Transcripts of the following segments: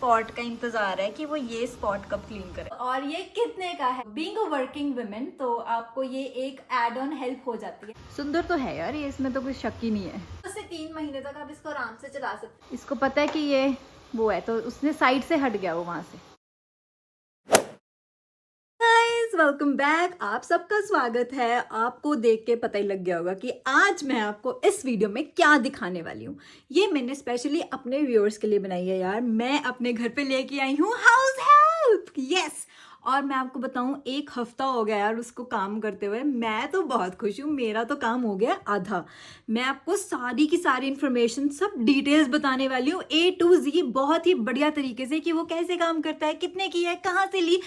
Spot का इंतजार है कि वो ये स्पॉट कब क्लीन करे। और ये कितने का है? बीइंग अ वर्किंग वुमेन तो आपको ये एक एड ऑन हेल्प हो जाती है। सुंदर तो है यार ये, इसमें तो कोई शक ही नहीं है। 2 से 3 महीने तक आप इसको आराम से चला सकते हैं। इसको पता है कि ये वो है, तो उसने साइड से हट गया वो वहां से। Welcome back. आप सबका स्वागत है। आपको देख के पता ही लग गया होगा कि आज मैं आपको इस वीडियो में क्या दिखाने वाली हूँ। ये मैंने स्पेशली अपने व्यूअर्स के लिए बनाई है यार। मैं अपने घर पे लेके आई हूँ हाउस हेल्प। यस, और मैं आपको बताऊं 1 हफ्ता हो गया यार उसको काम करते हुए। मैं तो बहुत खुश हूँ, मेरा तो काम हो गया आधा। मैं आपको सारी की सारी इंफॉर्मेशन, सब डिटेल्स बताने वाली हूँ A to Z, बहुत ही बढ़िया तरीके से कि वो कैसे काम करता है, कितने की है, कहाँ से ली,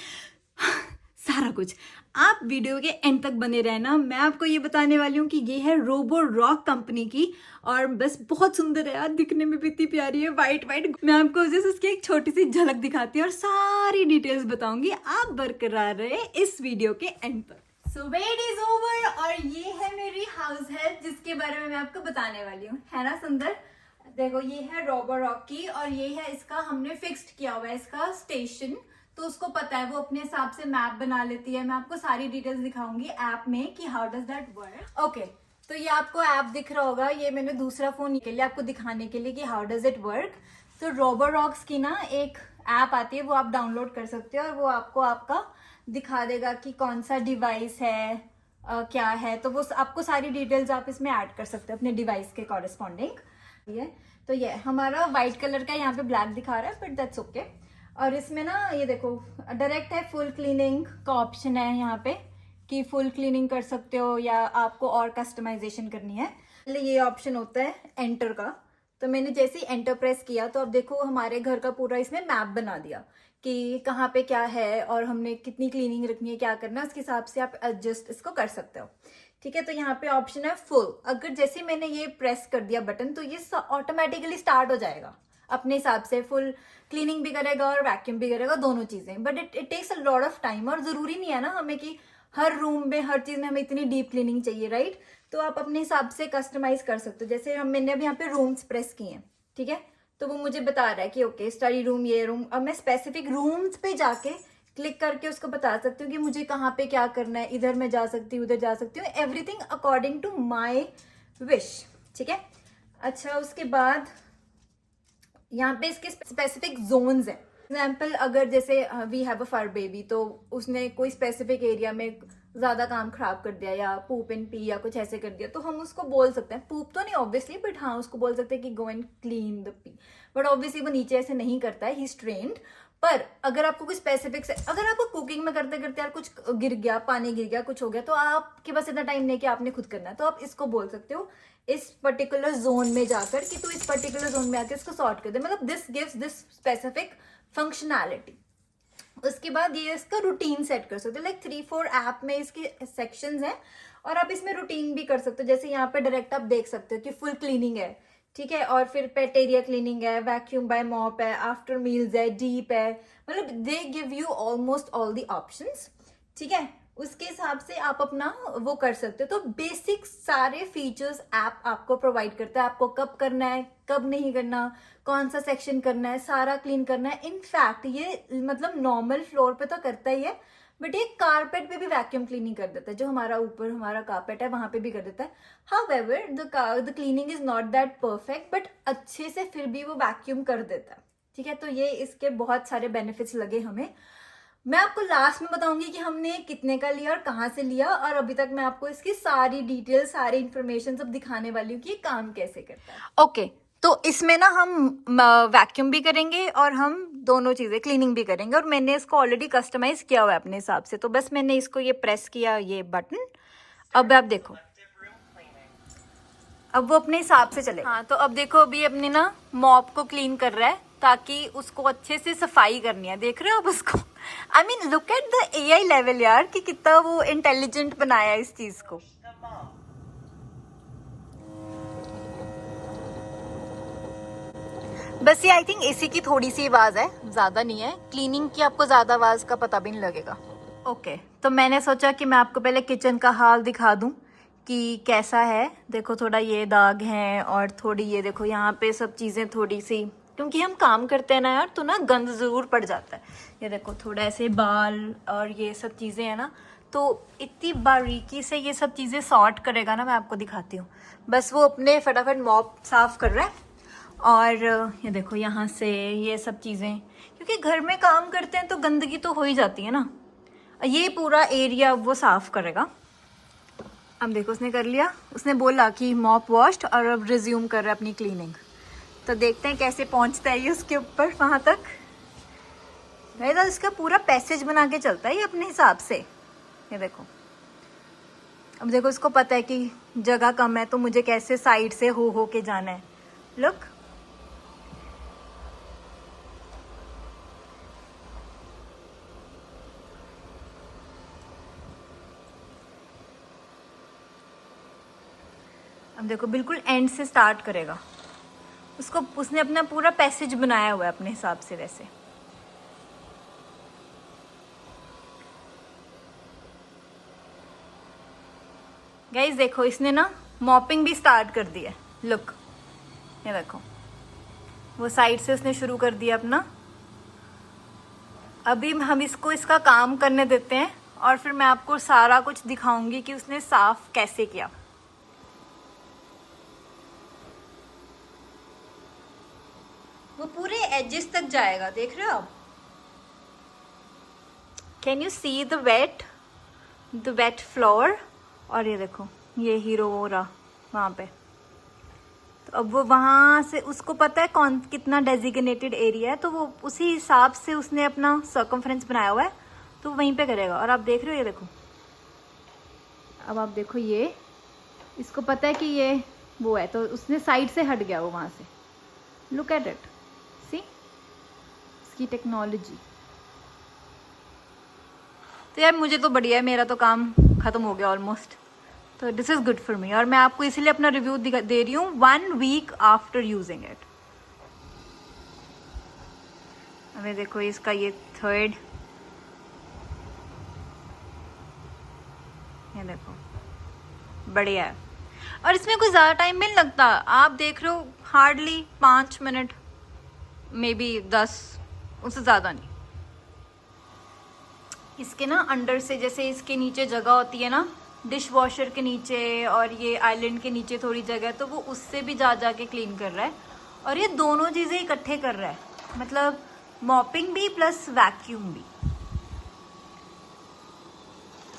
सारा कुछ। आप वीडियो के एंड तक बने रहना। मैं आपको ये बताने वाली हूँ कि ये है रोबोरॉक कंपनी की, और बस बहुत सुंदर है यार, दिखने में भी इतनी प्यारी है, वाइट वाइट। मैं आपको जैसे उसकी एक छोटी सी झलक दिखाती हूँ और सारी डिटेल्स बताऊंगी। आप बरकरार रहे इस वीडियो के एंड तक। सो वेट इज ओवर, और ये है मेरी हाउस हेल्प जिसके बारे में मैं आपको बताने वाली हूँ। है ना सुंदर? देखो ये है रोबोरॉक की, और ये है इसका, हमने फिक्स्ड किया हुआ है इसका स्टेशन, तो उसको पता है, वो अपने हिसाब से मैप बना लेती है। मैं आपको सारी डिटेल्स दिखाऊंगी ऐप में कि how does that work. Okay, तो ये आपको ऐप दिख रहा होगा, ये मैंने दूसरा फोन के लिए आपको दिखाने के लिए कि हाउ डज इट वर्क। तो रोबोरॉक्स की ना एक ऐप आती है, वो आप डाउनलोड कर सकते हो, और वो आपको आपका दिखा देगा कि कौन सा डिवाइस है, क्या है। तो वो आपको सारी डिटेल्स आप इसमें ऐड कर सकते हो अपने डिवाइस के कॉरेस्पॉन्डिंग। तो ये हमारा व्हाइट कलर का, यहाँ पे ब्लैक दिखा रहा है, बट दैट्स ओके। और इसमें ना ये देखो डायरेक्ट है, फुल क्लीनिंग का ऑप्शन है यहाँ पे कि फुल क्लीनिंग कर सकते हो या आपको और कस्टमाइजेशन करनी है। ये ऑप्शन होता है एंटर का। तो मैंने जैसे ही एंटर प्रेस किया तो अब देखो हमारे घर का पूरा इसने मैप बना दिया कि कहाँ पे क्या है और हमने कितनी क्लीनिंग रखनी है, क्या करना है, उसके हिसाब से आप एडजस्ट इसको कर सकते हो। ठीक है, तो यहाँ पे ऑप्शन है फुल। अगर जैसे मैंने ये प्रेस कर दिया बटन तो ये ऑटोमेटिकली स्टार्ट हो जाएगा अपने हिसाब से, फुल क्लीनिंग भी करेगा और वैक्यूम भी करेगा, दोनों चीजें। But it takes a lot of time, और जरूरी नहीं है ना हमें कि हर रूम में हर चीज में हमें इतनी डीप क्लीनिंग चाहिए, राइट? तो आप अपने हिसाब से कस्टमाइज कर सकते हो। जैसे मैंने अब यहाँ पे रूम्स प्रेस किए हैं, ठीक है, तो वो मुझे बता रहा है कि ओके स्टडी रूम, ये रूम। अब मैं स्पेसिफिक रूम्स पे जाके क्लिक करके उसको बता सकती हूँ कि मुझे कहाँ पे क्या करना है, इधर मैं जा सकती हूँ, उधर जा सकती हूँ, everything according to my wish. ठीक है, अच्छा उसके बाद यहाँ पे इसके स्पेसिफिक जोन्स हैं। एग्जाम्पल, अगर जैसे we have a fur baby, तो उसने कोई स्पेसिफिक एरिया में ज्यादा काम खराब कर दिया या पूप एंड पी या कुछ ऐसे कर दिया, तो हम उसको बोल सकते हैं, पूप तो नहीं ऑब्वियसली, बट हाँ उसको बोल सकते हैं कि go and clean the P. But obviously वो नीचे ऐसे नहीं करता है, ही इज ट्रेन्ड। पर अगर आपको कुछ स्पेसिफिक से, अगर आपको कुकिंग में करते करते यार कुछ गिर गया, पानी गिर गया, कुछ हो गया, तो आपके पास इतना टाइम नहीं कि आपने खुद करना है, तो आप इसको बोल सकते हो इस पर्टिकुलर जोन में जाकर कि तू इस पर्टिकुलर जोन में आकर इसको सॉर्ट कर दे। मतलब this gives this specific functionality. उसके बाद ये इसका रूटीन सेट कर सकते हो, लाइक 3-4 ऐप में इसके सेक्शंस हैं, और आप इसमें रूटीन भी कर सकते हो। जैसे यहाँ पे डायरेक्ट आप देख सकते हो कि फुल क्लीनिंग है, ठीक है, और फिर पेट एरिया क्लीनिंग है, वैक्यूम बाय मॉप है, आफ्टर मील्स है, डीप है, मतलब they give you almost all the options. ठीक है, उसके हिसाब से आप अपना वो कर सकते हो। तो बेसिक सारे फीचर्स ऐप आपको प्रोवाइड करता है, आपको कब करना है, कब नहीं करना, कौन सा सेक्शन करना है, सारा क्लीन करना है। इनफैक्ट ये मतलब नॉर्मल फ्लोर पे तो करता ही है, बट ये कारपेट पे भी वैक्यूम क्लीनिंग कर देता है, जो हमारा ऊपर हमारा कारपेट है वहां पे भी कर देता है। However the cleaning is not that perfect, but अच्छे से फिर भी वो वैक्यूम कर देता है। ठीक है, तो ये इसके बहुत सारे बेनिफिट्स लगे हमें। मैं आपको लास्ट में बताऊंगी कि हमने कितने का लिया और कहाँ से लिया, और अभी तक मैं आपको इसकी सारी डिटेल, सारी इंफॉर्मेशन सब दिखाने वाली हूँ कि ये काम कैसे करता है। ओके, तो इसमें ना हम वैक्यूम भी करेंगे और हम दोनों चीजें क्लीनिंग भी करेंगे, और मैंने इसको ऑलरेडी कस्टमाइज किया हुआ है अपने हिसाब से। तो बस मैंने इसको ये प्रेस किया, ये बटन, अब आप देखो अब वो अपने हिसाब से चले। हाँ, तो अब देखो अभी अपने ना मॉप को क्लीन कर रहा है, ताकि उसको अच्छे से सफाई करनी है। देख रहे हो आप उसको? I mean look at the AI level यार, कि कितना वो इंटेलिजेंट बनाया इस चीज को। बस ये आई थिंक एसी की थोड़ी सी आवाज है, ज्यादा नहीं है। क्लीनिंग की आपको ज्यादा आवाज का पता भी नहीं लगेगा। ओके, तो मैंने सोचा कि मैं आपको पहले किचन का हाल दिखा दूं कि कैसा है। देखो थोड़ा ये दाग हैं, और थोड़ी ये देखो यहाँ पे सब चीजें थोड़ी सी क्योंकि हम काम करते हैं ना यार, तो ना गंद ज़रूर पड़ जाता है। ये देखो थोड़ा ऐसे बाल और ये सब चीज़ें हैं ना, तो इतनी बारीकी से ये सब चीज़ें सॉर्ट करेगा ना, मैं आपको दिखाती हूँ। बस वो अपने फटाफट मॉप साफ़ कर रहा है। और ये देखो यहाँ से ये सब चीज़ें, क्योंकि घर में काम करते हैं तो गंदगी तो हो ही जाती है ना। ये पूरा एरिया वो साफ़ करेगा। अब देखो उसने कर लिया, उसने बोला कि मॉप वॉश्ड, और अब रिज्यूम कर रहा है अपनी क्लीनिंग। तो देखते हैं कैसे पहुंचता है ये उसके ऊपर वहाँ तक। भाई तो इसका पूरा पैसेज बना के चलता है ये अपने हिसाब से। ये देखो, अब देखो इसको पता है कि जगह कम है तो मुझे कैसे साइड से हो के जाना है। लुक, अब देखो बिल्कुल एंड से स्टार्ट करेगा। उसने अपना पूरा पैसेज बनाया हुआ है अपने हिसाब से। वैसे गाइस देखो, इसने ना मॉपिंग भी स्टार्ट कर दी है। लुक, ये देखो वो साइड से उसने शुरू कर दिया अपना। अभी हम इसको इसका काम करने देते हैं और फिर मैं आपको सारा कुछ दिखाऊंगी कि उसने साफ कैसे किया। वो पूरे एजेस तक जाएगा, देख रहे हो आप? Can you see the wait floor? और ये देखो ये हीरो हो रहा वहाँ पे। तो अब वो वहाँ से, उसको पता है कौन कितना डेजिग्नेटेड एरिया है, तो वो उसी हिसाब से उसने अपना सर्कमफ्रेंस बनाया हुआ है, तो वहीं पे करेगा। और आप देख रहे हो, ये देखो, अब आप देखो ये, इसको पता है कि ये वो है, तो उसने साइड से हट गया वो वहाँ से। लुक एट इट, सी इसकी टेक्नोलॉजी। तो यार मुझे तो बढ़िया है, मेरा तो काम ख़त्म हो गया ऑलमोस्ट। तो this is good for me, और मैं आपको इसीलिए अपना रिव्यू दे रही हूँ 1 वीक आफ्टर यूजिंग इट। अभी देखो इसका ये थर्ड, ये देखो बढ़िया है। और इसमें कोई ज़्यादा टाइम भी नहीं लगता। आप देख रहे हो हार्डली 5 मिनट, मे बी 10, उससे ज़्यादा नहीं। इसके ना अंडर से, जैसे इसके नीचे जगह होती है ना डिश वॉशर के नीचे, और ये आइलैंड के नीचे थोड़ी जगह है, तो वो उससे भी जा के क्लीन कर रहा है। और ये दोनों चीज़ें इकट्ठे कर रहा है, मतलब मॉपिंग भी प्लस वैक्यूम भी।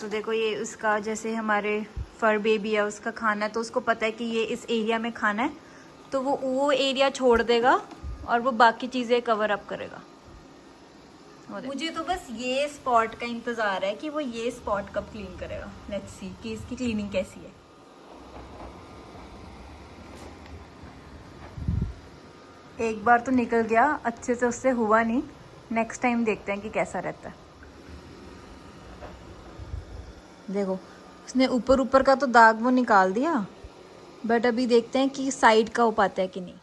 तो देखो ये उसका, जैसे हमारे फर बेबी है, उसका खाना है, तो उसको पता है कि ये इस एरिया में खाना है, तो वो एरिया छोड़ देगा और वो बाकी चीज़ें कवर अप करेगा। मुझे तो बस ये स्पॉट का इंतजार है कि वो ये स्पॉट कब क्लीन करेगा। लेट्स सी कि इसकी क्लीनिंग कैसी है। एक बार तो निकल गया अच्छे से, उससे हुआ नहीं। नेक्स्ट टाइम देखते हैं कि कैसा रहता है। देखो उसने ऊपर का तो दाग वो निकाल दिया, बट अभी देखते हैं कि साइड का हो पाता है कि नहीं।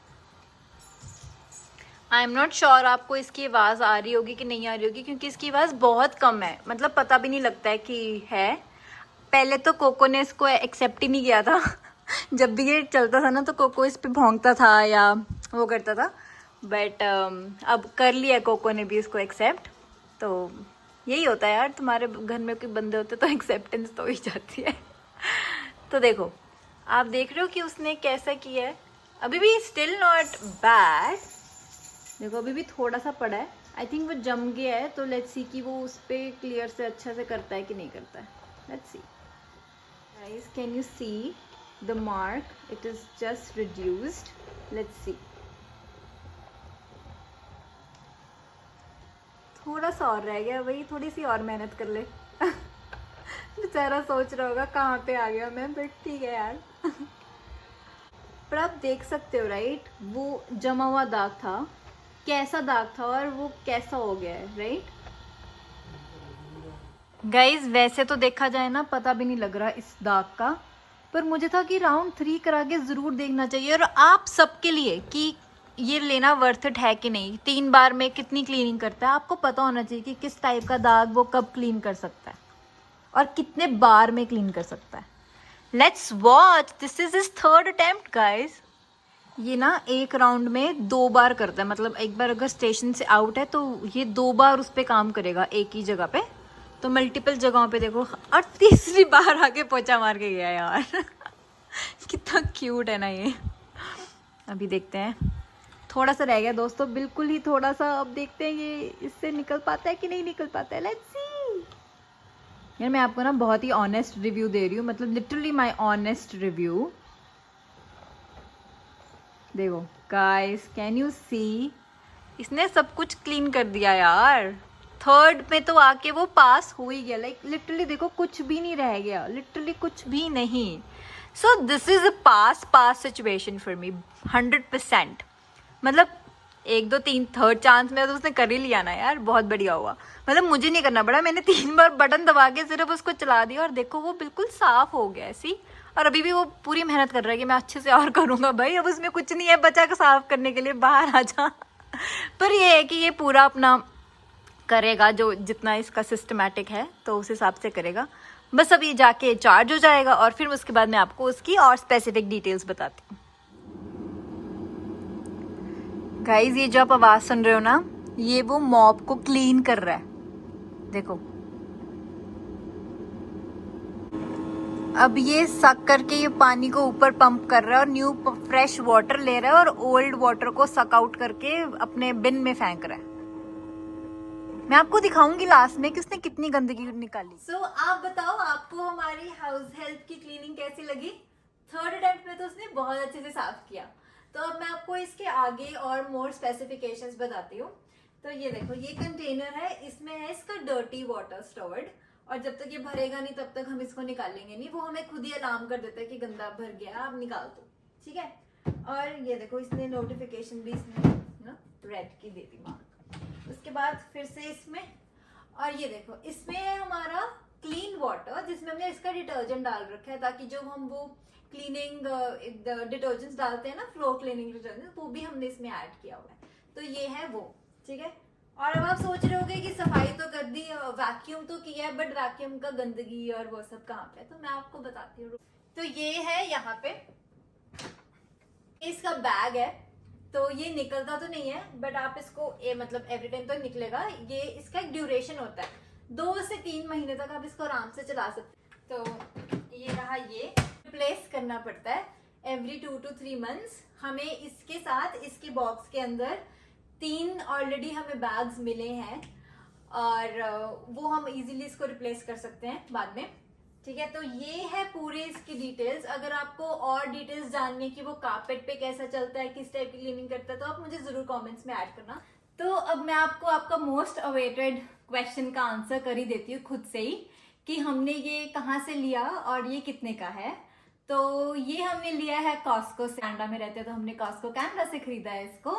आई एम नॉट श्योर आपको इसकी आवाज़ आ रही होगी कि नहीं आ रही होगी, क्योंकि इसकी आवाज़ बहुत कम है, मतलब पता भी नहीं लगता है कि है। पहले तो कोको ने इसको एक्सेप्ट ही नहीं किया था जब भी ये चलता था ना, तो कोको इस पे भौंकता था या वो करता था, बट अब कर लिया कोको ने भी इसको एक्सेप्ट। तो यही होता है यार, तुम्हारे घर में कोई बंदे होते तो एक्सेप्टेंस तो ही जाती है तो देखो, आप देख रहे हो कि उसने कैसा किया है। अभी भी स्टिल नॉट बैड। देखो अभी भी थोड़ा सा पड़ा है, आई थिंक वो जम गया है, तो लेट्स सी कि वो उस पर क्लियर से अच्छा से करता है कि नहीं करता है। Let's see guys, can you see the mark? It is just reduced. Let's see, थोड़ा सा और रह गया, वही थोड़ी सी और मेहनत कर ले बेचारा सोच रहा होगा कहाँ पे आ गया मैं, बट ठीक है यार पर आप देख सकते हो राइट, वो जमा हुआ दाग था, कैसा दाग था और वो कैसा हो गया है, राइट गाइज। वैसे तो देखा जाए ना पता भी नहीं लग रहा इस दाग का, पर मुझे था कि राउंड 3 करा के ज़रूर देखना चाहिए, और आप सबके लिए कि ये लेना वर्थ इट है कि नहीं। 3 बार में कितनी क्लीनिंग करता है, आपको पता होना चाहिए कि किस टाइप का दाग वो कब क्लीन कर सकता है और कितने बार में क्लीन कर सकता है। Let's watch, this is his 3rd attempt guys. ये ना एक राउंड में 2 बार करता है, मतलब एक बार अगर स्टेशन से आउट है तो ये 2 बार उस पे काम करेगा एक ही जगह पे, तो मल्टीपल जगहों पे देखो। और तीसरी बार आके पोछा मार के गया यार। कितना क्यूट है ना ये। अभी देखते हैं, थोड़ा सा रह गया दोस्तों, बिल्कुल ही थोड़ा सा। अब देखते हैं ये इससे निकल पाता है कि नहीं निकल पाता है। Let's see. यार मैं आपको ना बहुत ही ऑनेस्ट रिव्यू दे रही हूँ, मतलब लिटरली माय ऑनेस्ट रिव्यू। देखो गाइस, कैन यू सी, इसने सब कुछ क्लीन कर दिया यार। थर्ड में तो आके वो पास हो ही गया। लाइक लिटरली देखो, कुछ भी नहीं रह गया, लिटरली कुछ भी नहीं। So this is a pass situation for me 100%। मतलब 1 2 3 थर्ड चांस में तो उसने कर ही लिया ना यार, बहुत बढ़िया हुआ। मतलब मुझे नहीं करना पड़ा, मैंने 3 बार बटन दबा के सिर्फ उसको चला दिया और देखो वो बिल्कुल साफ हो गया ऐसी। और अभी भी वो पूरी मेहनत कर रहा है कि मैं अच्छे से और करूँगा। भाई अब उसमें कुछ नहीं है बचा के साफ करने के लिए, बाहर आ जा। पर ये है कि ये पूरा अपना करेगा, जो जितना इसका सिस्टमैटिक है तो उस हिसाब से करेगा। बस अब ये जाके चार्ज हो जाएगा और फिर उसके बाद मैं आपको उसकी और स्पेसिफिक डिटेल्स बताती हूँ। गाइज ये जो आप आवाज सुन रहे हो ना, ये वो मॉप को क्लीन कर रहा है। देखो अब ये सक करके ये पानी को ऊपर पंप कर रहा है और न्यू फ्रेश वाटर ले रहा है और ओल्ड वाटर को सक आउट करके अपने बिन में फेंक रहा है। मैं आपको दिखाऊंगी लास्ट में कि उसने कितनी गंदगी निकाली। सो आप बताओ, आपको हमारी हाउस हेल्प की क्लीनिंग कैसी लगी? थर्ड अटेम्प्ट में तो उसने बहुत अच्छे से साफ किया। तो अब मैं आपको इसके आगे और मोर स्पेसिफिकेशंस बताती हूँ। तो ये देखो, ये कंटेनर है, इसमें है इसका डर्टी वाटर स्टोर्ड, और जब तक ये भरेगा नहीं तब तक हम इसको निकालेंगे नहीं। वो हमें खुद ही अलार्म कर देता है कि गंदा भर गया, आप निकाल दो, ठीक है। और ये देखो, इसने नोटिफिकेशन भी इसने ना रेड की दे दी मार्क। उसके बाद फिर से इसमें, और ये देखो इसमें है हमारा क्लीन वाटर, जिसमें हमने इसका डिटर्जेंट डाल रखा है, ताकि जब हम वो क्लीनिंग डिटर्जेंट्स डालते हैं ना, फ्लोर क्लीनिंग डिटर्जेंट, वो भी हमने इसमें ऐड किया हुआ है। तो ये है वो, ठीक है। और अब आप सोच रहे होगे कि सफाई तो कर दी, वैक्यूम तो किया है, बट वैक्यूम का गंदगी और वो सब कहाँ पे है, तो मैं आपको बताती हूँ। तो ये है यहाँ पे, इसका बैग है। तो ये निकलता तो नहीं है, बट आप इसको मतलब एवरी टाइम तो निकलेगा। ये इसका एक ड्यूरेशन होता है, 2 से 3 महीने तक आप इसको आराम से चला सकते हैं। तो ये रहा, ये रिप्लेस करना पड़ता है एवरी 2 to 3 months। हमें इसके साथ इसके बॉक्स के अंदर 3 ऑलरेडी हमें बैग्स मिले हैं, और वो हम इजीली इसको रिप्लेस कर सकते हैं बाद में, ठीक है। तो ये है पूरे इसकी डिटेल्स। अगर आपको और डिटेल्स जाननी है कि वो कारपेट पे कैसा चलता है, किस टाइप की क्लीनिंग करता है, तो आप मुझे जरूर कमेंट्स में ऐड करना। तो अब मैं आपको आपका मोस्ट अवेटेड क्वेश्चन का आंसर कर ही देती हूँ खुद से ही, कि हमने ये कहाँ से लिया और ये कितने का है। तो ये हमने लिया है कॉस्को से। कनाडा में रहते हैं तो हमने कॉस्को कनाडा से खरीदा है इसको।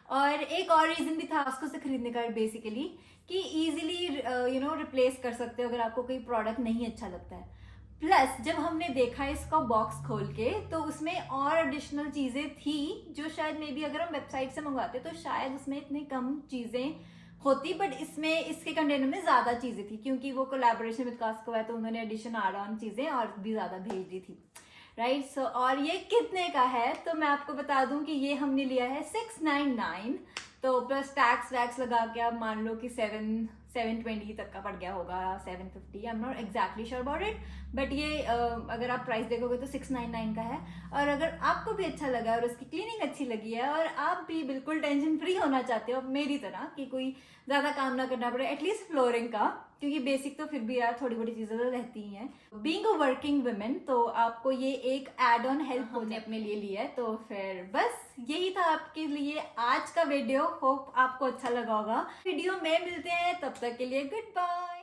और एक और रीजन भी था कॉस्को से खरीदने का, बेसिकली कि इजीली रिप्लेस कर सकते हो अगर आपको कोई प्रोडक्ट नहीं अच्छा लगता है। प्लस जब हमने देखा इसका बॉक्स खोल के, तो उसमें और एडिशनल चीजें थी जो शायद मे बी अगर हम वेबसाइट से मंगवाते तो शायद उसमें इतनी कम चीजें होती, बट इसमें इसके कंटेनर में ज्यादा चीजें थी, क्योंकि वो कोलैबोरेशन विद कॉस्को है तो उन्होंने एडिशन ऐड ऑन चीजें और भी ज्यादा भेज दी थी, राइट। सो और ये कितने का है, तो मैं आपको बता दूं कि ये हमने लिया है 699। तो प्लस टैक्स वैक्स लगा के आप मान लो कि 720 तक का पड़ गया होगा, 750, I am not exactly sure about it, but ये अगर आप प्राइस देखोगे तो 699 का है। और अगर आपको भी अच्छा लगा और उसकी क्लीनिंग अच्छी लगी है और आप भी बिल्कुल टेंशन फ्री होना चाहते हो मेरी तरह, कि कोई ज्यादा काम ना करना पड़े एटलीस्ट फ्लोरिंग का, क्योंकि बेसिक तो फिर भी यार थोड़ी बड़ी चीजें तो रहती ही हैं। बीइंग अ वर्किंग वुमेन, तो आपको ये एक एड ऑन हेल्प होने अपने लिए लिया है। तो फिर बस यही था आपके लिए आज का वीडियो। होप आपको अच्छा लगा होगा। वीडियो में मिलते हैं, तब तक के लिए गुड बाय।